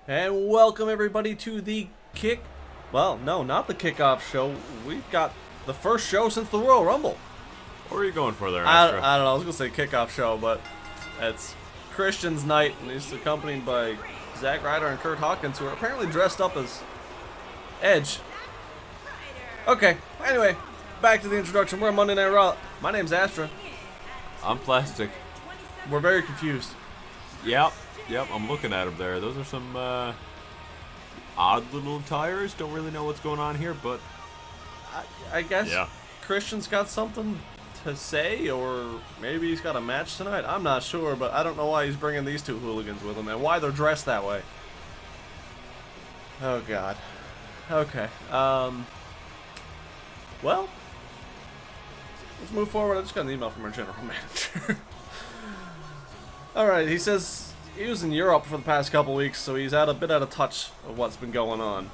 And welcome everybody to the well, no, not the kickoff show. We've got the first show since the Royal Rumble. What are you going for there, I Astra? don't know, I was going to say kickoff show, but it's Christian's night, and he's accompanied by Zack Ryder and Kurt Hawkins, who are apparently dressed up as Edge. Okay, anyway, back to the introduction. We're on Monday Night Raw. My name's Astra. I'm Plastic. We're very confused. Yep, I'm looking at them there. Those are some odd little tires. Don't really know what's going on here, but I guess yeah. Christian's got something to say, or maybe he's got a match tonight. I'm not sure, but I don't know why he's bringing these two hooligans with him and why they're dressed that way. Oh God. Okay. Well, let's move forward. I just got an email from our general manager. All right, he says he was in Europe for the past couple weeks, so he's a bit out of touch of what's been going on.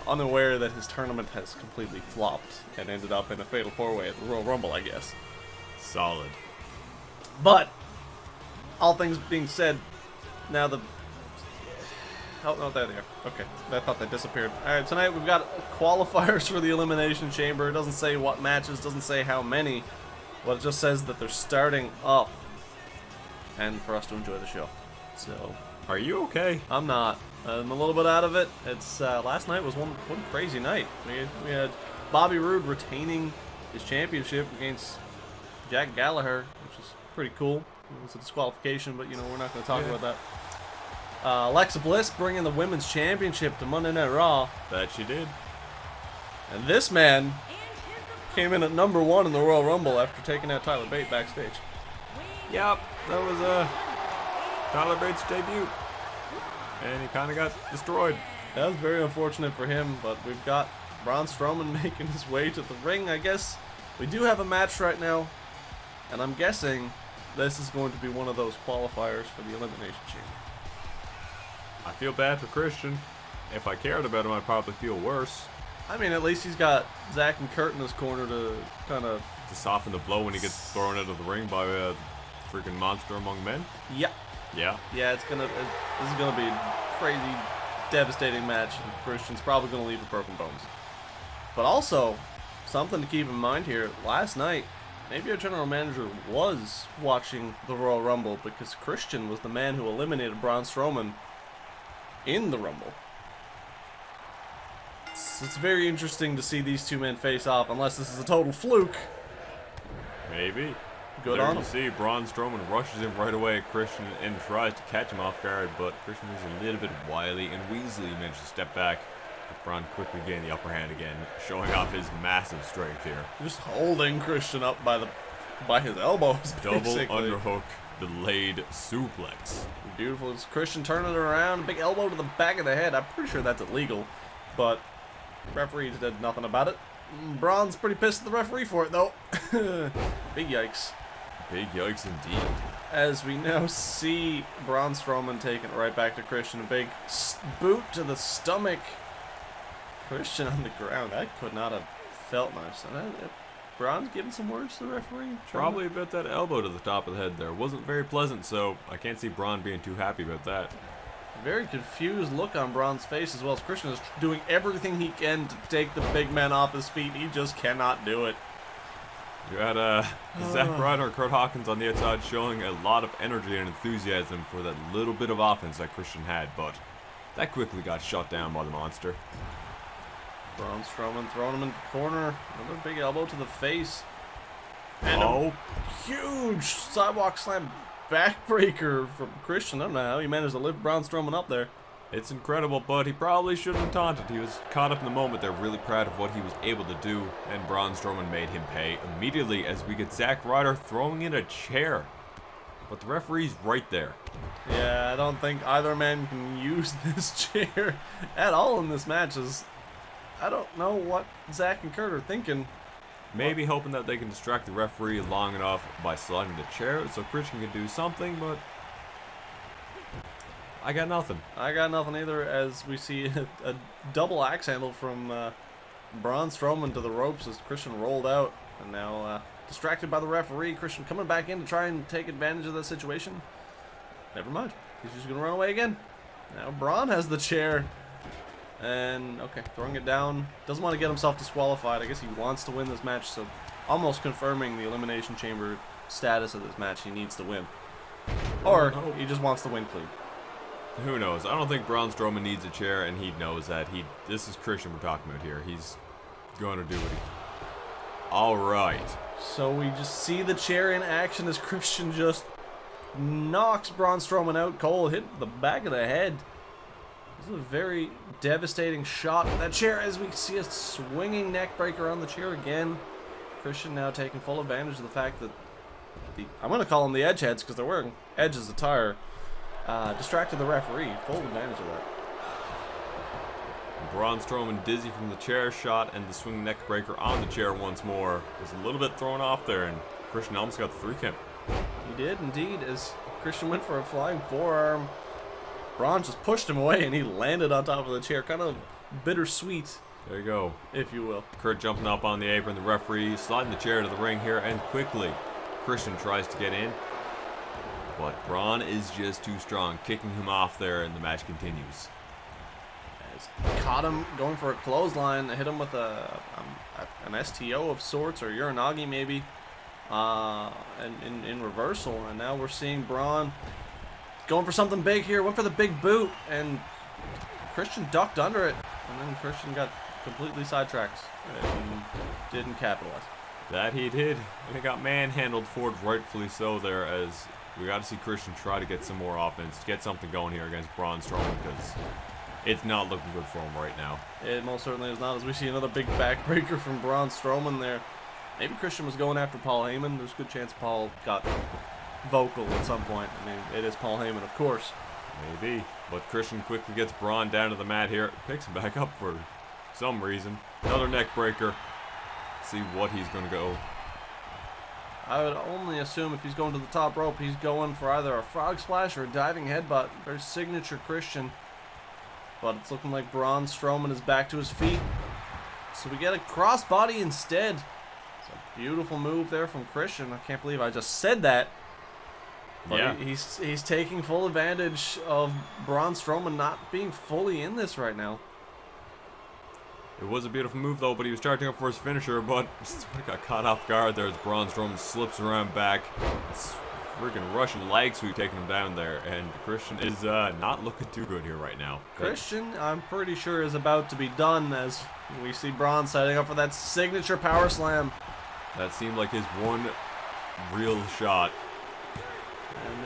Unaware that his tournament has completely flopped and ended up in a fatal four-way at the Royal Rumble, I guess. Solid. But all things being said, now the no, there they are. Okay, I thought they disappeared. All right, tonight we've got qualifiers for the Elimination Chamber. It doesn't say what matches, doesn't say how many. Well, it just says that they're starting up, and for us to enjoy the show. So, Are you okay? I'm not. I'm a little bit out of it. It's last night was one crazy night. We had Bobby Roode retaining his championship against Jack Gallagher, which is pretty cool. It was a disqualification, but you know we're not going to talk about that. Alexa Bliss bringing the women's championship to Monday Night Raw, That she did. and this man came in at number 1 in the Royal Rumble after taking out Tyler Bate backstage. Yep, that was Tyler Bates' debut. And he kind of got destroyed. That was very unfortunate for him, but we've got Braun Strowman making his way to the ring, I guess. We do have a match right now, and I'm guessing this is going to be one of those qualifiers for the Elimination Chamber. I feel bad for Christian. If I cared about him, I'd probably feel worse. I mean, at least he's got Zack and Kurt in his corner to kind of... To soften the blow when he gets thrown out of the ring by a freaking monster among men. Yeah. Yeah. Yeah, this is gonna be a crazy, devastating match, and Christian's probably gonna leave with broken bones. But also, something to keep in mind here, last night, maybe our general manager was watching the Royal Rumble because Christian was the man who eliminated Braun Strowman in the Rumble. So it's very interesting to see these two men face off, unless this is a total fluke. Maybe. Good there on you him. see Braun Strowman rushes in right away at Christian and tries to catch him off guard, but Christian is a little bit wily and Weasley managed to step back. But Braun quickly gained the upper hand again, showing off his massive strength here. Just holding Christian up by his elbows, Double basically. underhook, delayed suplex. Beautiful. It's Christian turning it around. Big elbow to the back of the head. I'm pretty sure that's illegal, but referee did nothing about it. Braun's pretty pissed at the referee for it, though. Big yikes. Big yikes indeed. As we now see Braun Strowman taking it right back to Christian. A big boot to the stomach. Christian on the ground. That could not have felt nice. Braun's giving some words to the referee. Probably about that elbow to the top of the head there. Wasn't very pleasant, so I can't see Braun being too happy about that. Very confused look on Braun's face, as well as Christian is doing everything he can to take the big man off his feet. He just cannot do it. You had Zack Ryder and Kurt Hawkins on the outside showing a lot of energy and enthusiasm for that little bit of offense that Christian had, but that quickly got shut down by the monster. Braun Strowman throwing him in the corner. Another big elbow to the face. And a huge sidewalk slam backbreaker from Christian. I don't know how he managed to lift Braun Strowman up there. It's incredible, but he probably shouldn't have taunted. He was caught up in the moment. They're really proud of what he was able to do, and Braun Strowman made him pay immediately as we get Zack Ryder throwing in a chair. But the referee's right there. Yeah, I don't think either man can use this chair at all in this match. I don't know what Zack and Kurt are thinking. Maybe hoping that they can distract the referee long enough by sliding the chair so Christian can do something, but I got nothing. I got nothing either, as we see a double axe handle from Braun Strowman to the ropes as Christian rolled out. And now distracted by the referee, Christian coming back in to try and take advantage of the situation. Never mind. He's just going to run away again. Now Braun has the chair. And, okay, throwing it down. Doesn't want to get himself disqualified. I guess he wants to win this match, so almost confirming the Elimination Chamber status of this match. He needs to win. Or he just wants to win clean. Who knows? I don't think Braun Strowman needs a chair, and he knows that. This is Christian we're talking about here. He's going to do what he... All right. So we just see the chair in action as Christian just knocks Braun Strowman out cold, hit the back of the head. This is a very devastating shot with that chair as we see a swinging neck breaker on the chair again. Christian now taking full advantage of the fact that I'm going to call them the edge heads because they're wearing Edge's attire. Distracted the referee. Full advantage of that. Braun Strowman dizzy from the chair shot and the swing neck breaker on the chair once more. Was a little bit thrown off there, and Christian almost got the 3 count. He did indeed, as Christian went for a flying forearm. Braun just pushed him away and he landed on top of the chair. Kind of bittersweet. There you go. If you will. Kurt jumping up on the apron. The referee sliding the chair to the ring here, and quickly Christian tries to get in. But Braun is just too strong, kicking him off there, and the match continues. Caught him going for a clothesline, hit him with an STO of sorts, or Uranagi maybe, and in reversal. And now we're seeing Braun going for something big here, went for the big boot, and Christian ducked under it. And then Christian got completely sidetracked and didn't capitalize. That he did, and he got manhandled for it, rightfully so there, as we got to see Christian try to get some more offense, get something going here against Braun Strowman, because it's not looking good for him right now. It most certainly is not, as we see another big backbreaker from Braun Strowman there. Maybe Christian was going after Paul Heyman. There's a good chance Paul got vocal at some point. I mean, it is Paul Heyman, of course. Maybe, but Christian quickly gets Braun down to the mat here, picks him back up for some reason. Another neck breaker. See what he's going to go. I would only assume if he's going to the top rope, he's going for either a frog splash or a diving headbutt. Very signature Christian. But it's looking like Braun Strowman is back to his feet. So we get a crossbody instead. It's a beautiful move there from Christian. I can't believe I just said that. But yeah. He's taking full advantage of Braun Strowman not being fully in this right now. It was a beautiful move though, but he was charging up for his finisher, but got caught off guard there as Braun Strowman slips around back. It's freaking Russian leg sweep taking him down there, and Christian is not looking too good here right now. Christian, I'm pretty sure, is about to be done as we see Braun setting up for that signature power slam. That seemed like his one real shot,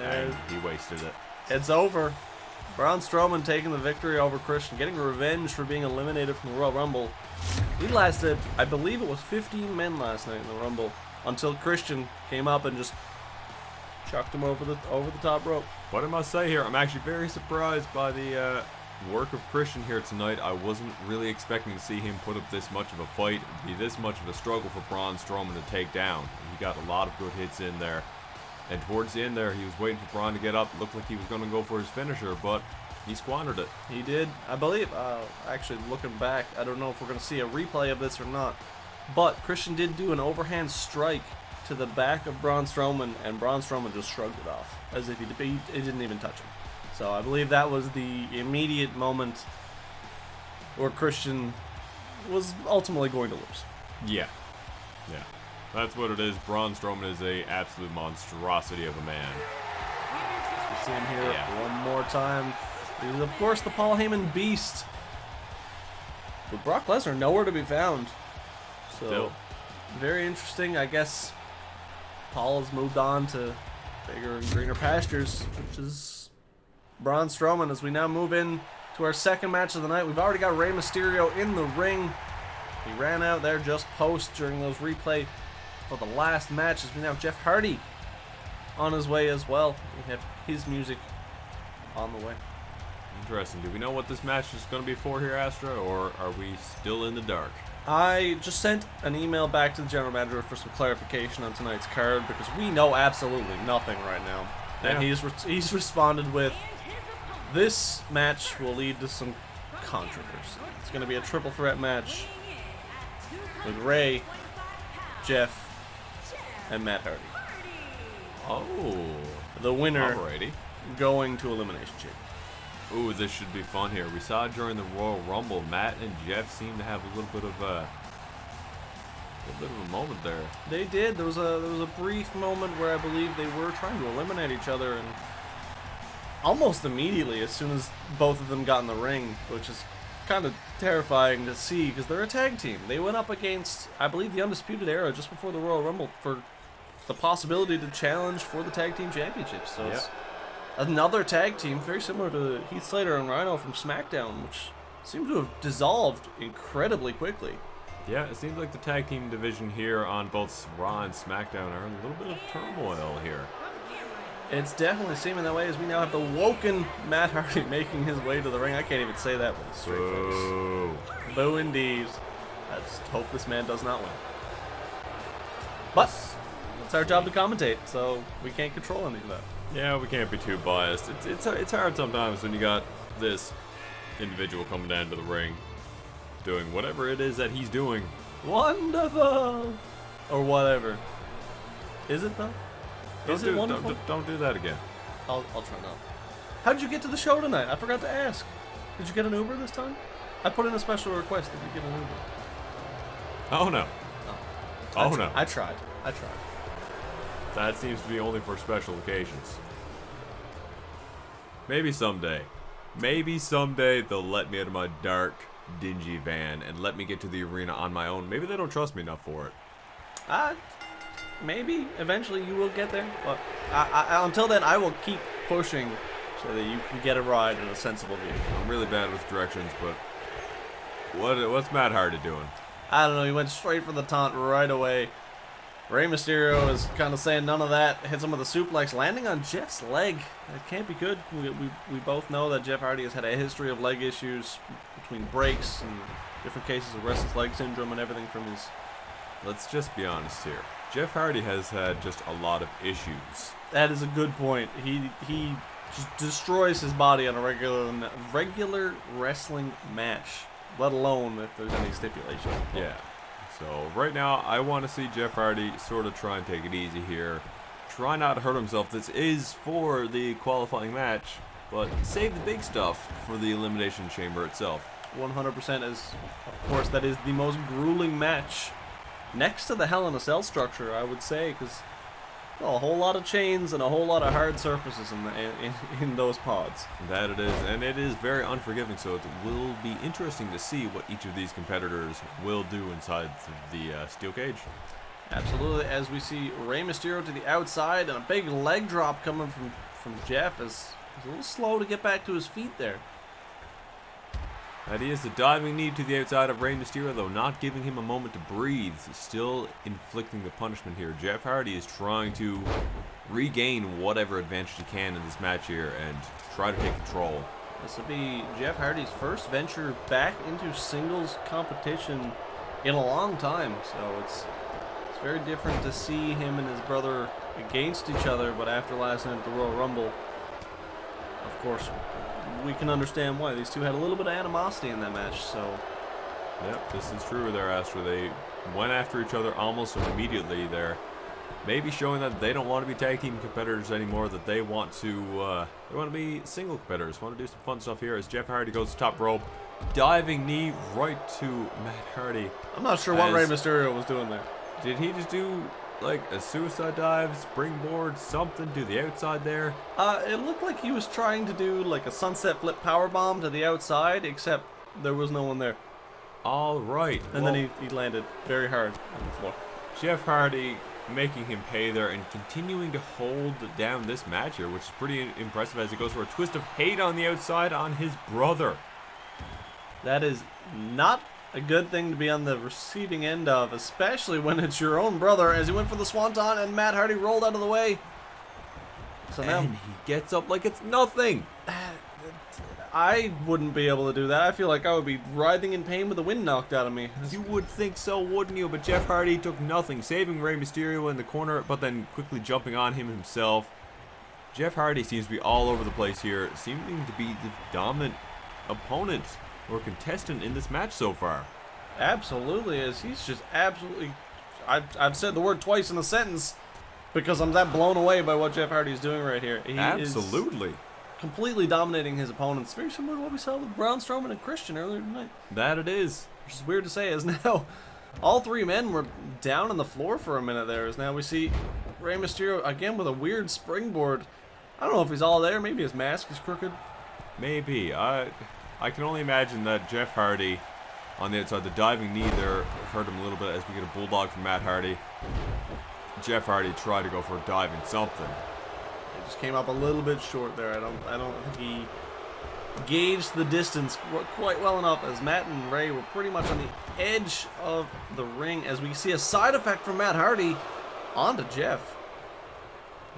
and he wasted it. It's over. Braun Strowman taking the victory over Christian, getting revenge for being eliminated from the Royal Rumble. He lasted, I believe it was 15 men last night in the Rumble, until Christian came up and just chucked him over the top rope. But I must say here, I'm actually very surprised by the work of Christian here tonight. I wasn't really expecting to see him put up this much of a fight, be this much of a struggle for Braun Strowman to take down. He got a lot of good hits in there. And towards the end there, he was waiting for Braun to get up. Looked like he was going to go for his finisher, but he squandered it. He did. I believe, actually looking back, I don't know if we're going to see a replay of this or not, but Christian did do an overhand strike to the back of Braun Strowman, and Braun Strowman just shrugged it off, as if he didn't even touch him. So I believe that was the immediate moment where Christian was ultimately going to lose. Yeah. Yeah. That's what it is. Braun Strowman is a absolute monstrosity of a man. We see him here one more time. He's, of course, the Paul Heyman beast. But Brock Lesnar nowhere to be found. So, still very interesting. I guess Paul has moved on to bigger and greener pastures, which is Braun Strowman. As we now move in to our second match of the night, we've already got Rey Mysterio in the ring. He ran out there just post during those replay for the last match, as we now have Jeff Hardy on his way as well. We have his music on the way. Interesting. Do we know what this match is going to be for here, Astra, or are we still in the dark? I just sent an email back to the general manager for some clarification on tonight's card, because we know absolutely nothing right now. And he's responded with, this match will lead to some controversy. It's going to be a triple threat match with Rey, Jeff, and Matt Hardy. Oh. The winner Alrighty. going to Elimination Chamber. Ooh, this should be fun here. We saw during the Royal Rumble, Matt and Jeff seemed to have a little bit of a moment there. They did. There was a brief moment where I believe they were trying to eliminate each other, and almost immediately, as soon as both of them got in the ring, which is kind of terrifying to see because they're a tag team. They went up against, I believe, the Undisputed Era just before the Royal Rumble for the possibility to challenge for the tag team championships. So it's another tag team very similar to Heath Slater and Rhino from SmackDown, which seemed to have dissolved incredibly quickly. Yeah, it seems like the tag team division here on both Raw and SmackDown are in a little bit of turmoil here. It's definitely seeming that way as we now have the woken Matt Hardy making his way to the ring. I can't even say that with a straight face. Boo indeed. I just hope this man does not win. But it's our job to commentate, so we can't control any of that. Yeah, we can't be too biased. It's hard sometimes when you got this individual coming down to the ring, doing whatever it is that he's doing. Wonderful! Or whatever. Is it though? Is it wonderful? Don't do that again. I'll try not. How did you get to the show tonight? I forgot to ask. Did you get an Uber this time? I put in a special request that you get an Uber. Oh no. Oh no. I tried. That seems to be only for special occasions. Maybe someday. Maybe someday they'll let me out of my dark, dingy van and let me get to the arena on my own. Maybe they don't trust me enough for it. Maybe eventually you will get there, but until then I will keep pushing so that you can get a ride in a sensible vehicle. I'm really bad with directions, but what's Matt Hardy doing? I don't know, he went straight for the taunt right away. Rey Mysterio is kind of saying none of that, hits him with a suplex, landing on Jeff's leg. That can't be good. We both know that Jeff Hardy has had a history of leg issues between breaks and different cases of restless leg syndrome and everything from his... Let's just be honest here. Jeff Hardy has had just a lot of issues. That is a good point. He just destroys his body on a regular wrestling match, let alone if there's any stipulation. Yeah. So right now, I want to see Jeff Hardy sort of try and take it easy here. Try not to hurt himself. This is for the qualifying match, but save the big stuff for the Elimination Chamber itself. 100% is, of course, that is the most grueling match next to the Hell in a Cell structure, I would say, because a whole lot of chains and a whole lot of hard surfaces in those pods. That it is, and it is very unforgiving, so it will be interesting to see what each of these competitors will do inside the steel cage. Absolutely, as we see Rey Mysterio to the outside and a big leg drop coming from Jeff as he's a little slow to get back to his feet there. That is the diving knee to the outside of Rey Mysterio, though not giving him a moment to breathe. Still inflicting the punishment here. Jeff Hardy is trying to regain whatever advantage he can in this match here and try to take control. This will be Jeff Hardy's first venture back into singles competition in a long time, so it's very different to see him and his brother against each other, but after last night at the Royal Rumble, of course, we can understand why. These two had a little bit of animosity in that match, so... Yep, this is true there, Astra. They went after each other almost immediately there. Maybe showing that they don't want to be tag team competitors anymore, that they want to be single competitors, want to do some fun stuff here as Jeff Hardy goes to top rope. Diving knee right to Matt Hardy. I'm not sure what Rey Mysterio was doing there. Did he just do like a suicide dive, springboard, something to the outside there? It looked like he was trying to do like a sunset flip powerbomb to the outside, except there was no one there. All right. And then he landed very hard on the floor. Jeff Hardy making him pay there and continuing to hold down this match here, which is pretty impressive as he goes for a twist of hate on the outside on his brother. That is not a good thing to be on the receiving end of, especially when it's your own brother, as he went for the swanton and Matt Hardy rolled out of the way. So now and he gets up like it's nothing. I wouldn't be able to do that. I feel like I would be writhing in pain with the wind knocked out of me. You would think so, wouldn't you? But Jeff Hardy took nothing, saving Rey Mysterio in the corner, but then quickly jumping on him himself. Jeff Hardy seems to be all over the place here, seeming to be the dominant opponent or contestant in this match so far. Absolutely, as he's just absolutely... I've said the word twice in a sentence because I'm that blown away by what Jeff Hardy's doing right here. He Absolutely. is completely dominating his opponents. Very similar to what we saw with Braun Strowman and Christian earlier tonight. That it is. Which is weird to say, as now all three men were down on the floor for a minute there. As now we see Rey Mysterio again with a weird springboard. I don't know if he's all there. Maybe his mask is crooked. Maybe. I can only imagine that Jeff Hardy on the outside, the diving knee there hurt him a little bit as we get a bulldog from Matt Hardy. Jeff Hardy tried to go for a diving something. It just came up a little bit short there. I don't think he gauged the distance quite well enough, as Matt and Ray were pretty much on the edge of the ring, as we see a side effect from Matt Hardy onto Jeff.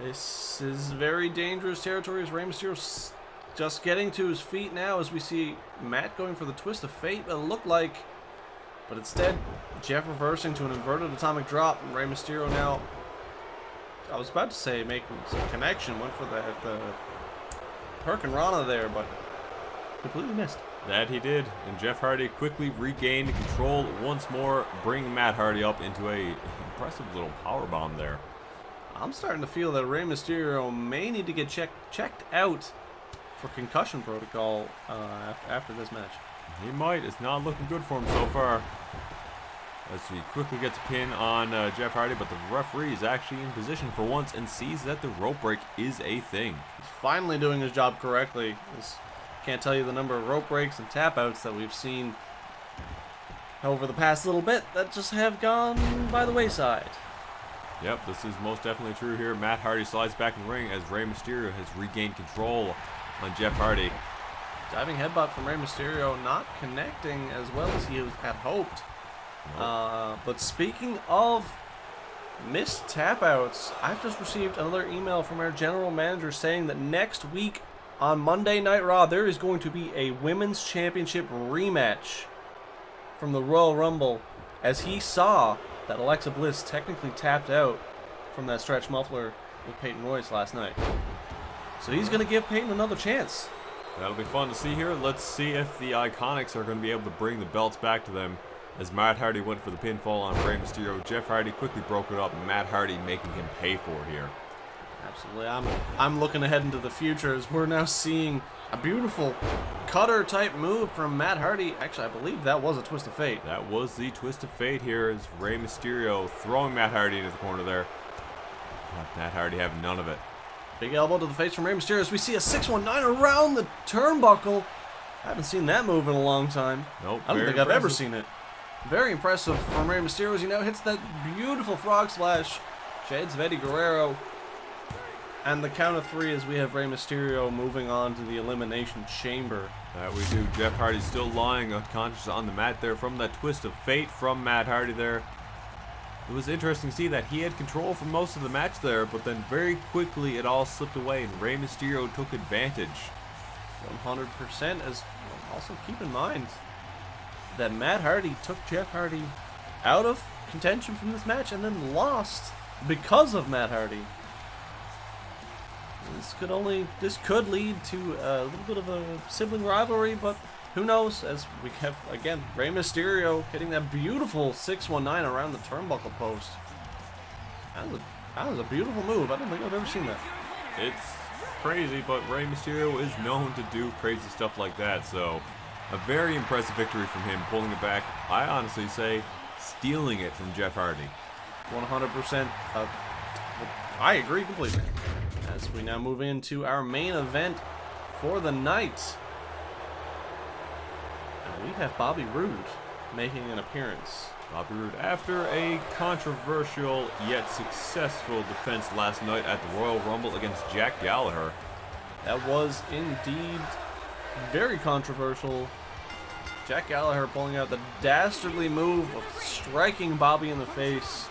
This is very dangerous territory, as Rey Mysterio's just getting to his feet now, as we see Matt going for the twist of fate, it looked like, but instead Jeff reversing to an inverted atomic drop, and Rey Mysterio now, I was about to say making some connection, went for the Hurricane Rana there, but completely missed. That he did, and Jeff Hardy quickly regained control once more, bringing Matt Hardy up into a impressive little powerbomb there. I'm starting to feel that Rey Mysterio may need to get checked out for concussion protocol after this match. He might. It's not looking good for him so far. As he quickly gets a pin on Jeff Hardy, but the referee is actually in position for once and sees that the rope break is a thing. He's finally doing his job correctly. Can't tell you the number of rope breaks and tap outs that we've seen over the past little bit that just have gone by the wayside. Yep, this is most definitely true here. Matt Hardy slides back in the ring as Rey Mysterio has regained control on Jeff Hardy. Diving headbutt from Rey Mysterio, not connecting as well as he had hoped. Nope. But speaking of missed tap outs, I've just received another email from our general manager saying that next week on Monday Night Raw, there is going to be a Women's Championship rematch from the Royal Rumble, as he saw that Alexa Bliss technically tapped out from that stretch muffler with Peyton Royce last night. So he's going to give Peyton another chance. That'll be fun to see here. Let's see if the Iconics are going to be able to bring the belts back to them. As Matt Hardy went for the pinfall on Rey Mysterio, Jeff Hardy quickly broke it up, and Matt Hardy making him pay for it here. Absolutely. I'm looking ahead into the future, as we're now seeing a beautiful cutter type move from Matt Hardy. Actually, I believe that was a twist of fate. That was the twist of fate here, as Rey Mysterio throwing Matt Hardy into the corner there. But Matt Hardy having none of it. Big elbow to the face from Rey Mysterio, as we see a 619 around the turnbuckle. I haven't seen that move in a long time. Nope. I don't think I've ever seen it. Very impressive from Rey Mysterio, as he now hits that beautiful frog splash. Shades of Eddie Guerrero. And the count of three, as we have Rey Mysterio moving on to the Elimination Chamber. That we do. Jeff Hardy still lying unconscious on the mat there from that twist of fate from Matt Hardy there. It was interesting to see that he had control for most of the match there, but then very quickly it all slipped away and Rey Mysterio took advantage. 100%, as also keep in mind that Matt Hardy took Jeff Hardy out of contention from this match and then lost because of Matt Hardy. This could lead to a little bit of a sibling rivalry, but who knows, as we have, again, Rey Mysterio hitting that beautiful 619 around the turnbuckle post. That was a beautiful move. I don't think I've ever seen that. It's crazy, but Rey Mysterio is known to do crazy stuff like that, so a very impressive victory from him, pulling it back. I honestly say stealing it from Jeff Hardy. 100%. I agree completely. As we now move into our main event for the night. And we have Bobby Roode making an appearance. Bobby Roode, after a controversial yet successful defense last night at the Royal Rumble against Jack Gallagher. That was indeed very controversial. Jack Gallagher pulling out the dastardly move of striking Bobby in the face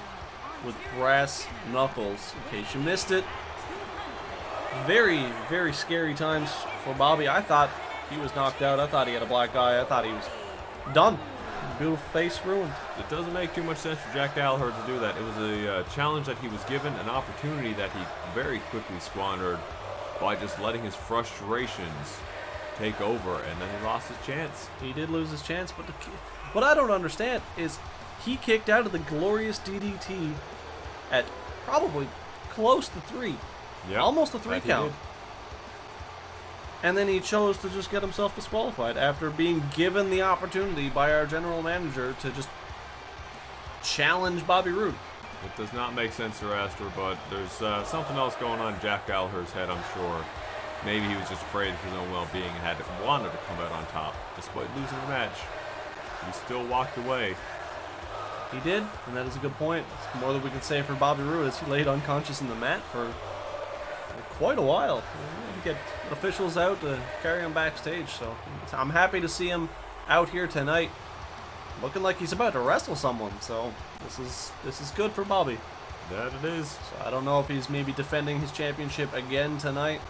with brass knuckles. In case you missed it, very, very scary times for Bobby. I thought he was knocked out. I thought he had a black eye. I thought he was done. Beautiful face ruined. It doesn't make too much sense for Jack Gallagher to do that. It was a challenge that he was given, an opportunity that he very quickly squandered by just letting his frustrations take over, and then he lost his chance. He did lose his chance, but what I don't understand is he kicked out of the glorious DDT at probably close to 3. Yeah, almost a 3 count. And then he chose to just get himself disqualified after being given the opportunity by our general manager to just challenge Bobby Roode. It does not make sense to Astor, but there's something else going on in Jack Gallagher's head, I'm sure. Maybe he was just afraid for his own well-being and wanted to come out on top. Despite losing the match, he still walked away. He did, and that is a good point. It's more than we can say for Bobby Roode as he laid unconscious in the mat for quite a while. You get officials out to carry him backstage, so I'm happy to see him out here tonight, looking like he's about to wrestle someone. So this is good for Bobby. That it is. So I don't know if he's maybe defending his championship again tonight,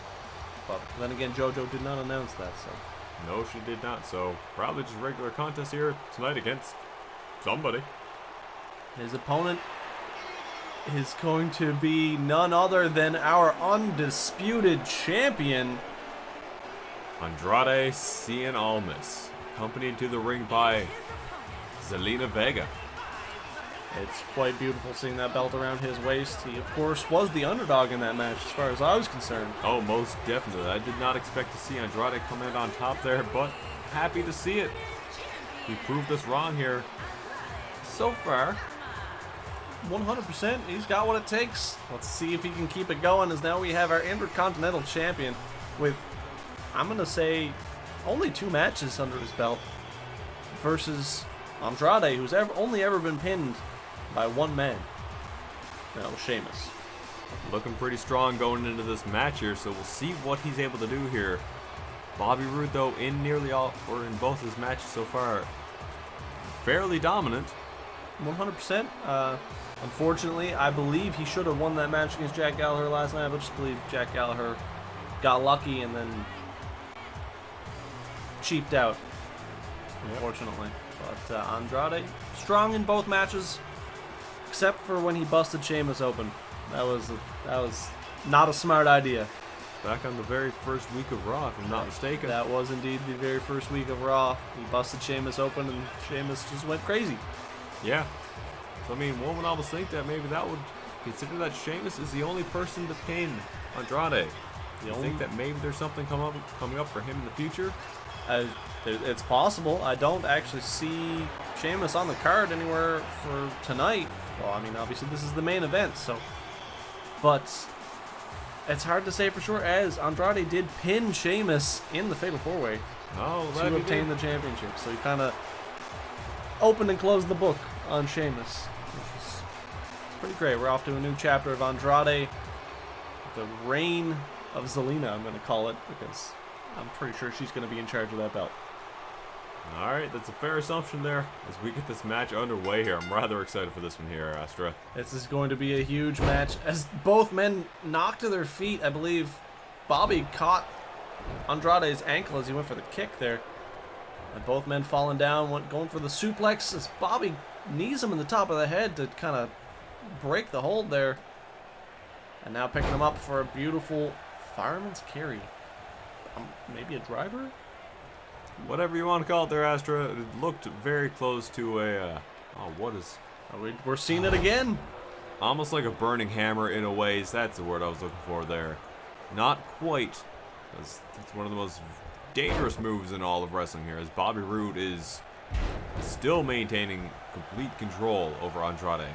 but then again, JoJo did not announce that. So no, she did not. So probably just regular contest here tonight against somebody. His opponent is going to be none other than our undisputed champion, Andrade Cien Almas, accompanied to the ring by Zelina Vega. It's quite beautiful seeing that belt around his waist. He, of course, was the underdog in that match as far as I was concerned. Oh, most definitely. I did not expect to see Andrade come in on top there, but happy to see it. He proved us wrong here. So far, 100%. He's got what it takes. Let's see if he can keep it going, as now we have our Intercontinental Champion with, I'm going to say, only 2 matches under his belt versus Andrade, who's only ever been pinned by one man. That was Sheamus. Looking pretty strong going into this match here, so we'll see what he's able to do here. Bobby Roode, though, in nearly all, or in both his matches so far, fairly dominant. 100%. Unfortunately, I believe he should have won that match against Jack Gallagher last night, but I just believe Jack Gallagher got lucky and then cheaped out, unfortunately. But Andrade, strong in both matches, except for when he busted Sheamus open. That was not a smart idea. Back on the very first week of Raw, if I'm not mistaken. That was indeed the very first week of Raw. He busted Sheamus open and Sheamus just went crazy. Yeah. So, I mean, one would almost think that maybe that would consider that Sheamus is the only person to pin Andrade. You think that maybe there's something coming up for him in the future? It's possible. I don't actually see Sheamus on the card anywhere for tonight. Well, I mean, obviously this is the main event, so. But it's hard to say for sure, as Andrade did pin Sheamus in the Fatal 4-Way to obtain the championship. So he kind of opened and closed the book on Sheamus, which is pretty great. We're off to a new chapter of Andrade, the reign of Zelina, I'm going to call it, because I'm pretty sure she's going to be in charge of that belt. Alright, that's a fair assumption there as we get this match underway here. I'm rather excited for this one here, Astra. This is going to be a huge match as both men knocked to their feet. I believe Bobby caught Andrade's ankle as he went for the kick there. And both men falling down, going for the suplex as Bobby knees him in the top of the head to kind of break the hold there. And now picking him up for a beautiful fireman's carry. Maybe a driver? Whatever you want to call it there, Astra. It looked very close to a, We're seeing it again. Almost like a burning hammer in a ways. That's the word I was looking for there. Not quite. It's one of the most dangerous moves in all of wrestling here, as Bobby Roode is still maintaining complete control over Andrade.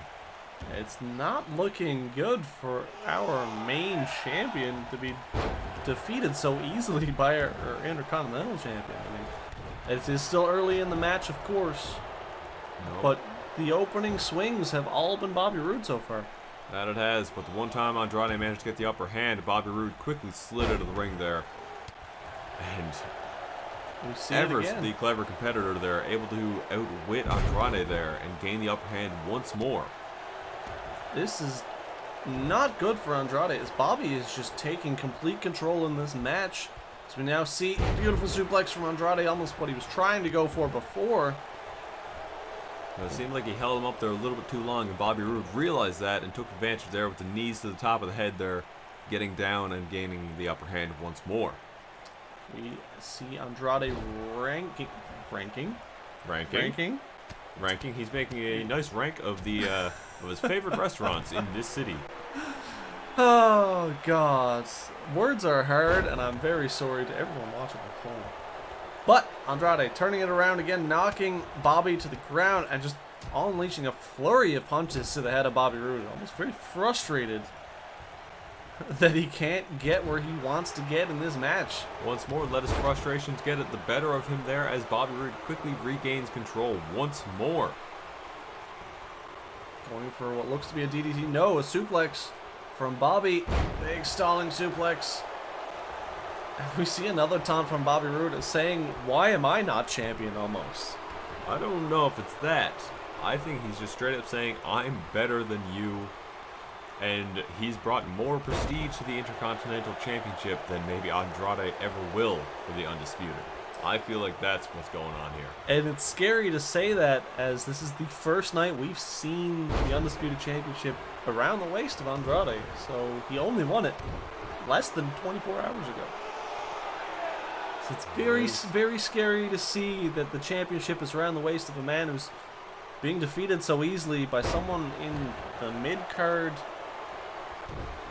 It's not looking good for our main champion to be defeated so easily by our Intercontinental champion. I mean, it is still early in the match, of course, but the opening swings have all been Bobby Roode so far. That it has, but the one time Andrade managed to get the upper hand, Bobby Roode quickly slid out of the ring there. And Evers, the clever competitor there, able to outwit Andrade there and gain the upper hand once more. This is not good for Andrade, as Bobby is just taking complete control in this match. As we now see beautiful suplex from Andrade, almost what he was trying to go for before. It seemed like he held him up there a little bit too long, and Bobby Roode realized that and took advantage there with the knees to the top of the head there, getting down and gaining the upper hand once more. We see Andrade ranking. He's making a nice rank of the of his favorite restaurants in this city. Oh, God. Words are hard, and I'm very sorry to everyone watching at home. But Andrade turning it around again, knocking Bobby to the ground, and just unleashing a flurry of punches to the head of Bobby Roode. Almost very frustrated that he can't get where he wants to get in this match. Once more, let his frustrations get the better of him there as Bobby Roode quickly regains control once more. Going for what looks to be a DDT. No, a suplex from Bobby. Big stalling suplex. And we see another taunt from Bobby Roode saying, "Why am I not champion?" almost. I don't know if it's that. I think he's just straight up saying, I'm better than you. And he's brought more prestige to the Intercontinental Championship than maybe Andrade ever will for the Undisputed. I feel like that's what's going on here. And it's scary to say that, as this is the first night we've seen the Undisputed Championship around the waist of Andrade. So he only won it less than 24 hours ago. So it's very, very scary to see that the championship is around the waist of a man who's being defeated so easily by someone in the mid-card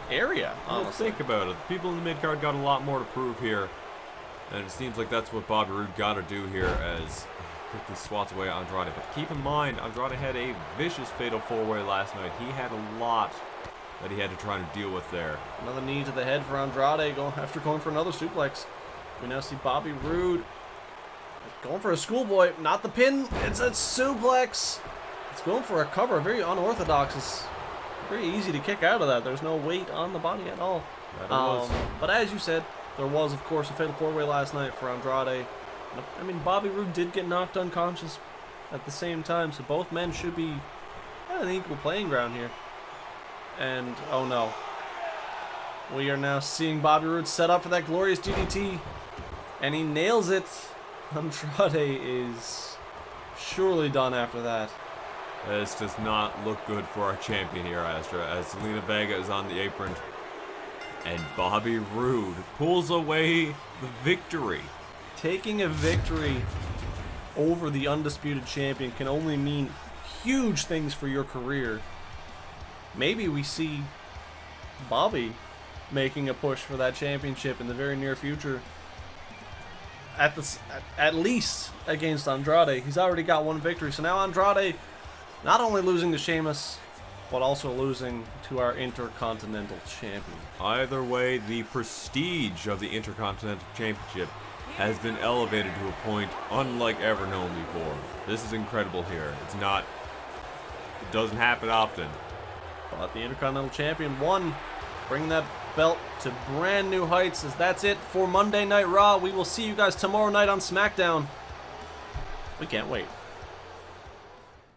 area, honestly. Think about it. The people in the mid-card got a lot more to prove here. And it seems like that's what Bobby Roode got to do here as quickly swats away Andrade. But keep in mind, Andrade had a vicious fatal four-way last night. He had a lot that he had to try to deal with there. Another knee to the head for Andrade after going for another suplex. We now see Bobby Roode going for a schoolboy. Not the pin. It's a suplex. It's going for a cover. Very unorthodox. It's very easy to kick out of that. There's no weight on the body at all. But as you said, there was, of course, a fatal four-way last night for Andrade. I mean, Bobby Roode did get knocked unconscious at the same time, so both men should be at an equal playing ground here. And, oh no. We are now seeing Bobby Roode set up for that glorious DDT. And he nails it. Andrade is surely done after that. This does not look good for our champion here, Astra, as Zelina Vega is on the apron. And Bobby Roode pulls away the victory. Taking a victory over the undisputed champion can only mean huge things for your career. Maybe we see Bobby making a push for that championship in the very near future. At least against Andrade. He's already got one victory. So now Andrade not only losing to Sheamus, but also losing to our Intercontinental Champion. Either way, the prestige of the Intercontinental Championship has been elevated to a point unlike ever known before. This is incredible here. It doesn't happen often. But the Intercontinental Champion won, bringing that belt to brand new heights. As that's it for Monday Night Raw. We will see you guys tomorrow night on SmackDown. We can't wait.